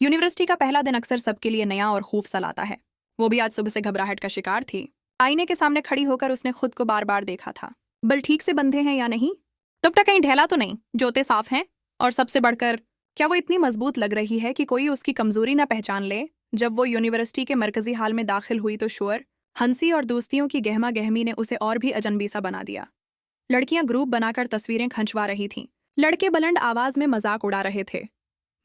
University का पहला दिन अक्सर सबके लिए नया और खूफ सा लाता है। वो भी आज सुबह से घबराहट का शिकार थी। आईने के सामने खड़ी होकर उसने खुद को बार बार देखा था। बल ठीक से बंधे हैं या नहीं, दुपट्टा कहीं ढैला तो नहीं, जूते साफ हैं, और सबसे बढ़कर क्या वो इतनी मजबूत लग रही है कि कोई उसकी कमजोरी ना पहचान ले। जब वो यूनिवर्सिटी के मरकजी हाल में दाखिल हुई तो शोर, हंसी और दोस्तियों की गहमा गहमी ने उसे और भी अजनबी सा बना दिया। लड़कियां ग्रुप बनाकर तस्वीरें खंचवा रही थीं, लड़के बुलंद आवाज में मजाक उड़ा रहे थे,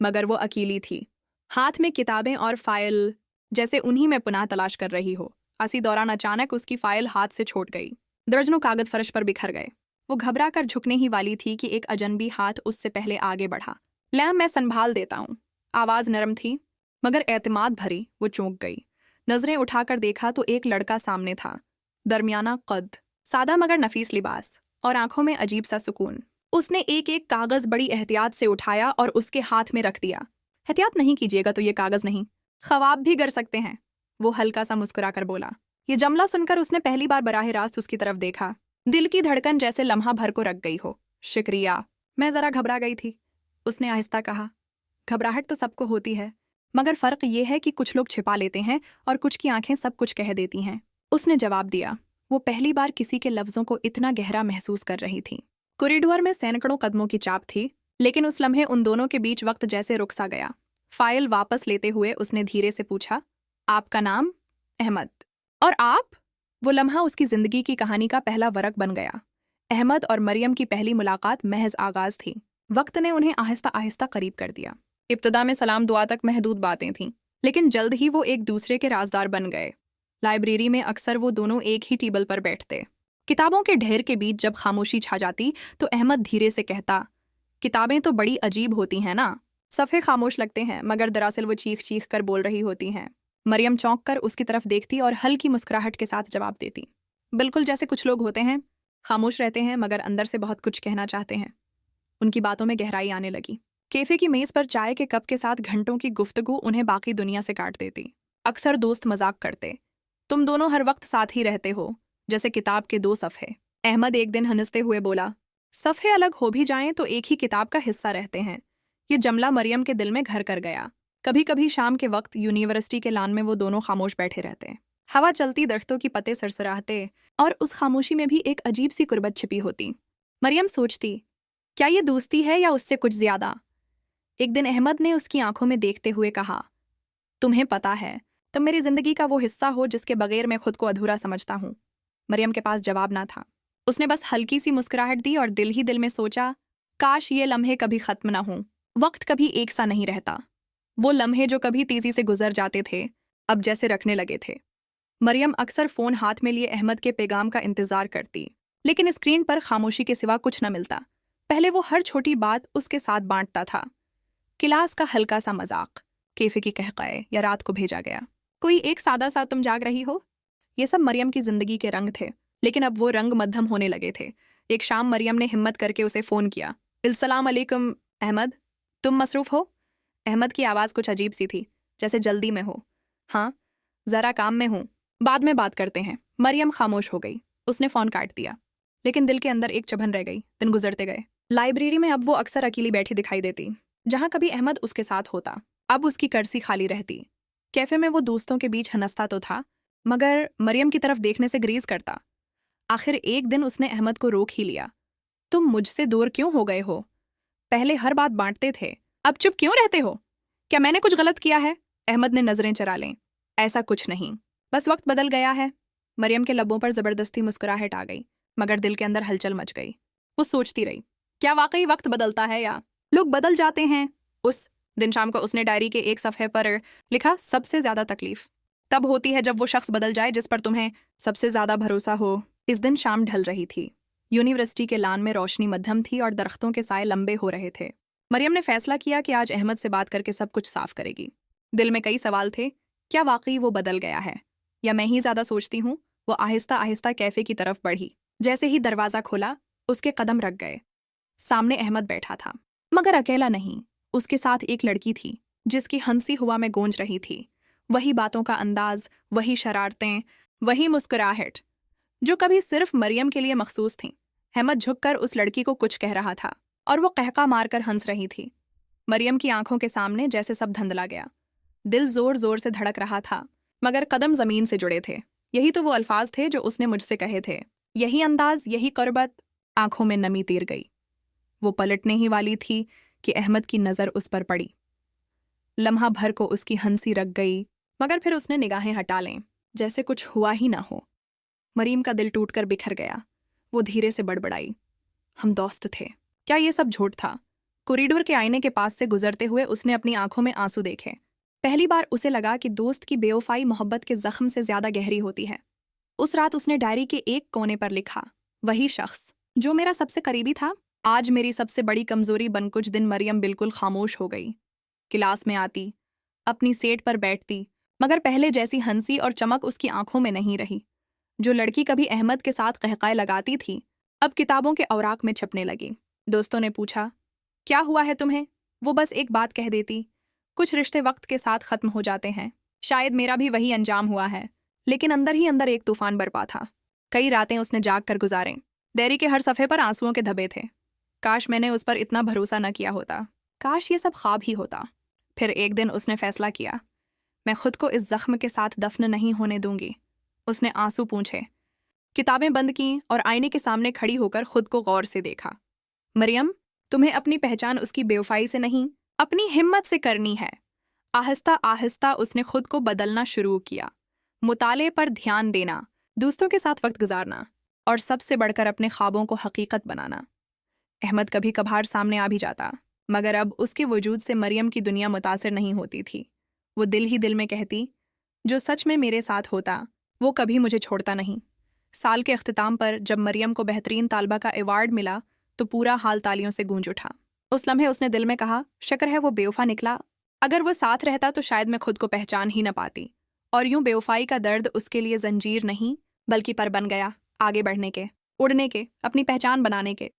मगर वो अकेली थी, हाथ में किताबें और फाइल, जैसे उन्हीं में पुनः तलाश कर रही हो। इसी दौरान अचानक उसकी फाइल हाथ से छूट गई। दर्जनों कागज फर्श पर बिखर गए। वो घबरा कर झुकने ही वाली थी कि एक अजनबी हाथ उससे पहले आगे बढ़ा। लैम, मैं संभाल देता हूँ। आवाज नरम थी मगर एतमाद भरी। वो चौंक गई। नजरें उठाकर देखा तो एक लड़का सामने था, दरमियाना कद, सादा मगर नफीस लिबास, और आंखों में अजीब सा सुकून। उसने एक एक कागज बड़ी एहतियात से उठाया और उसके हाथ में रख दिया। एहतियात नहीं कीजिएगा तो ये कागज नहीं, ख्वाब भी गर सकते हैं, वो हल्का सा मुस्कुराकर बोला। ये जमला सुनकर उसने पहली बार बराह रास्त उसकी तरफ देखा। दिल की धड़कन जैसे लम्हा भर को रख गई हो। शुक्रिया, मैं जरा घबरा गई थी, उसने आहिस्ता कहा। घबराहट तो सबको होती है, मगर फर्क ये है कि कुछ लोग छिपा लेते हैं और कुछ की आंखें सब कुछ कह देती हैं, उसने जवाब दिया। वो पहली बार किसी के लफ्जों को इतना गहरा महसूस कर रही थी। कॉरिडोर में सैकड़ों कदमों की चाप थी, लेकिन उस लम्हे उन दोनों के बीच वक्त जैसे रुक सा गया। फाइल वापस लेते हुए उसने धीरे से पूछा, आपका नाम? अहमद। और आप? वो लम्हा उसकी जिंदगी की कहानी का पहला वरक बन गया। अहमद और मरियम की पहली मुलाकात महज आगाज थी। वक्त ने उन्हें आहिस्ता आहिस्ता करीब कर दिया। इब्तिदा में सलाम दुआ तक महदूद बातें थीं, लेकिन जल्द ही वो एक दूसरे के राजदार बन गए। लाइब्रेरी में अक्सर वो दोनों एक ही टेबल पर बैठते। किताबों के ढेर के बीच जब खामोशी छा जाती तो अहमद धीरे से कहता, किताबें तो बड़ी अजीब होती हैं ना। सफ़े खामोश लगते हैं, मगर दरअसल वो चीख चीख कर बोल रही होती हैं। मरियम चौंक कर उसकी तरफ देखती और हल्की मुस्कुराहट के साथ जवाब देती, बिल्कुल जैसे कुछ लोग होते हैं, खामोश रहते हैं मगर अंदर से बहुत कुछ कहना चाहते हैं। उनकी बातों में गहराई आने लगी। कैफे की मेज पर चाय के कप के साथ घंटों की गुफ्तगू उन्हें बाकी दुनिया से काट देती। अक्सर दोस्त मजाक करते, तुम दोनों हर वक्त साथ ही रहते हो, जैसे किताब के दो सफ़े। अहमद एक दिन हंसते हुए बोला, सफ़े अलग हो भी जाएं तो एक ही किताब का हिस्सा रहते हैं। ये जमला मरियम के दिल में घर कर गया। कभी कभी शाम के वक्त यूनिवर्सिटी के लान में वो दोनों खामोश बैठे रहते। हवा चलती, दरख्तों की पत्ते सरसराहते, और उस खामोशी में भी एक अजीब सी कुर्बत छिपी होती। मरियम सोचती, क्या ये दोस्ती है या उससे कुछ ज्यादा। एक दिन अहमद ने उसकी आंखों में देखते हुए कहा, तुम्हें पता है, तुम मेरी जिंदगी का वो हिस्सा हो जिसके बगैर मैं खुद को अधूरा समझता हूँ। मरियम के पास जवाब ना था। उसने बस हल्की सी मुस्कुराहट दी और दिल ही दिल में सोचा, काश ये लम्हे कभी खत्म ना हों। वक्त कभी एक सा नहीं रहता। वो लम्हे जो कभी तेजी से गुजर जाते थे, अब जैसे रखने लगे थे। मरियम अक्सर फोन हाथ में लिए अहमद के पैगाम का इंतजार करती, लेकिन स्क्रीन पर खामोशी के सिवा कुछ न मिलता। पहले वो हर छोटी बात उसके साथ बांटता था, क्लास का हल्का सा मजाक, कैफे की कहकाए, या रात को भेजा गया कोई एक सादा सा तुम जाग रही हो। ये सब मरियम की जिंदगी के रंग थे, लेकिन अब वो रंग मध्यम होने लगे थे। एक शाम मरियम ने हिम्मत करके उसे फोन किया। इल्सलाम अलैकुम अहमद, तुम मसरूफ हो? अहमद की आवाज़ कुछ अजीब सी थी, जैसे जल्दी में हो। हाँ, ज़रा काम में हूँ, बाद में बात करते हैं। मरियम खामोश हो गई। उसने फ़ोन काट दिया, लेकिन दिल के अंदर एक चुभन रह गई। दिन गुजरते गए। लाइब्रेरी में अब वो अक्सर अकेली बैठी दिखाई देती, जहाँ कभी अहमद उसके साथ होता। अब उसकी कर्सी खाली रहती। कैफे में वो दोस्तों के बीच हंसता तो था, मगर मरियम की तरफ देखने से ग्रीज करता। आखिर एक दिन उसने अहमद को रोक ही लिया। तुम मुझसे दूर क्यों हो गए हो? पहले हर बात बांटते थे, अब चुप क्यों रहते हो? क्या मैंने कुछ गलत किया है? अहमद ने नजरें चरा लें। ऐसा कुछ नहीं, बस वक्त बदल गया है। मरियम के लबों पर जबरदस्ती मुस्कुराहट आ गई, मगर दिल के अंदर हलचल मच गई। वो सोचती रही, क्या वाकई वक्त बदलता है या लोग बदल जाते हैं? उस दिन शाम को उसने डायरी के एक सफ़े पर लिखा, सबसे ज्यादा तकलीफ तब होती है जब वो शख्स बदल जाए जिस पर तुम्हें सबसे ज्यादा भरोसा हो। इस दिन शाम ढल रही थी। यूनिवर्सिटी के लान में रोशनी मध्यम थी और दरख्तों के साए लंबे हो रहे थे। मरियम ने फैसला किया कि आज अहमद से बात करके सब कुछ साफ करेगी। दिल में कई सवाल थे, क्या वाकई वो बदल गया है या मैं ही ज्यादा सोचती हूँ? वो आहिस्ता आहिस्ता कैफे की तरफ बढ़ी। जैसे ही दरवाजा खोला, उसके कदम रख गए। सामने अहमद बैठा था, मगर अकेला नहीं। उसके साथ एक लड़की थी, जिसकी हंसी हवा में गूंज रही थी। वही बातों का अंदाज, वही शरारतें, वही मुस्कुराहट जो कभी सिर्फ मरियम के लिए मखसूस थीं। अहमद झुककर उस लड़की को कुछ कह रहा था और वो कहका मारकर हंस रही थी। मरियम की आंखों के सामने जैसे सब धुंधला गया। दिल जोर जोर से धड़क रहा था, मगर कदम जमीन से जुड़े थे। यही तो वो अल्फाज थे जो उसने मुझसे कहे थे, यही अंदाज, यही कुर्बत। आंखों में नमी तीर गई। वो पलटने ही वाली थी कि अहमद की नज़र उस पर पड़ी। लम्हा भर को उसकी हंसी रख गई, मगर फिर उसने निगाहें हटा लें, जैसे कुछ हुआ ही ना हो। मरीम का दिल टूटकर बिखर गया। वो धीरे से बड़बड़ाई, हम दोस्त थे। क्या ये सब झूठ था? कॉरिडोर के आईने के पास से गुजरते हुए उसने अपनी आंखों में आंसू देखे। पहली बार उसे लगा कि दोस्त की बेवफाई मोहब्बत के जख्म से ज्यादा गहरी होती है। उस रात उसने डायरी के एक कोने पर लिखा, वही शख्स जो मेरा सबसे करीबी था, आज मेरी सबसे बड़ी कमजोरी बन। कुछ दिन मरियम बिल्कुल खामोश हो गई। क्लास में आती, अपनी सेट पर बैठती, मगर पहले जैसी हंसी और चमक उसकी आंखों में नहीं रही। जो लड़की कभी अहमद के साथ कहकाए लगाती थी, अब किताबों के औराक में छपने लगी। दोस्तों ने पूछा, क्या हुआ है तुम्हें? वो बस एक बात कह देती, कुछ रिश्ते वक्त के साथ खत्म हो जाते हैं। शायद मेरा भी वही अंजाम हुआ है। लेकिन अंदर ही अंदर एक तूफान बरपा था। कई रातें उसने जाग कर गुजारें। डायरी के हर सफ़े पर आंसुओं के धब्बे थे। काश मैंने उस पर इतना भरोसा न किया होता। काश ये सब ख्वाब ही होता। फिर एक दिन उसने फैसला किया, मैं खुद को इस जख्म के साथ दफन नहीं होने दूंगी। उसने आंसू पूंछे, किताबें बंद की और आईने के सामने खड़ी होकर खुद को गौर से देखा। मरियम, तुम्हें अपनी पहचान उसकी बेवफाई से नहीं, अपनी हिम्मत से करनी है। आहिस्ता आहिस्ता उसने खुद को बदलना शुरू किया। मुताले पर ध्यान देना, दोस्तों के साथ वक्त गुजारना, और सबसे बढ़कर अपने ख्वाबों को हकीकत बनाना। अहमद कभी कभार सामने आ भी जाता, मगर अब उसके वजूद से मरियम की दुनिया मुतासिर नहीं होती थी। वो दिल ही दिल में कहती, जो सच में मेरे साथ होता वो कभी मुझे छोड़ता नहीं। साल के अख्तिताम पर जब मरियम को बेहतरीन तालबा का अवार्ड मिला तो पूरा हाल तालियों से गूंज उठा। उस लम्हे उसने दिल में कहा, शुक्र है वो बेवफा निकला। अगर वो साथ रहता तो शायद मैं खुद को पहचान ही न पाती। और यूं बेवफाई का दर्द उसके लिए जंजीर नहीं, बल्कि पर बन गया, आगे बढ़ने के, उड़ने के, अपनी पहचान बनाने के।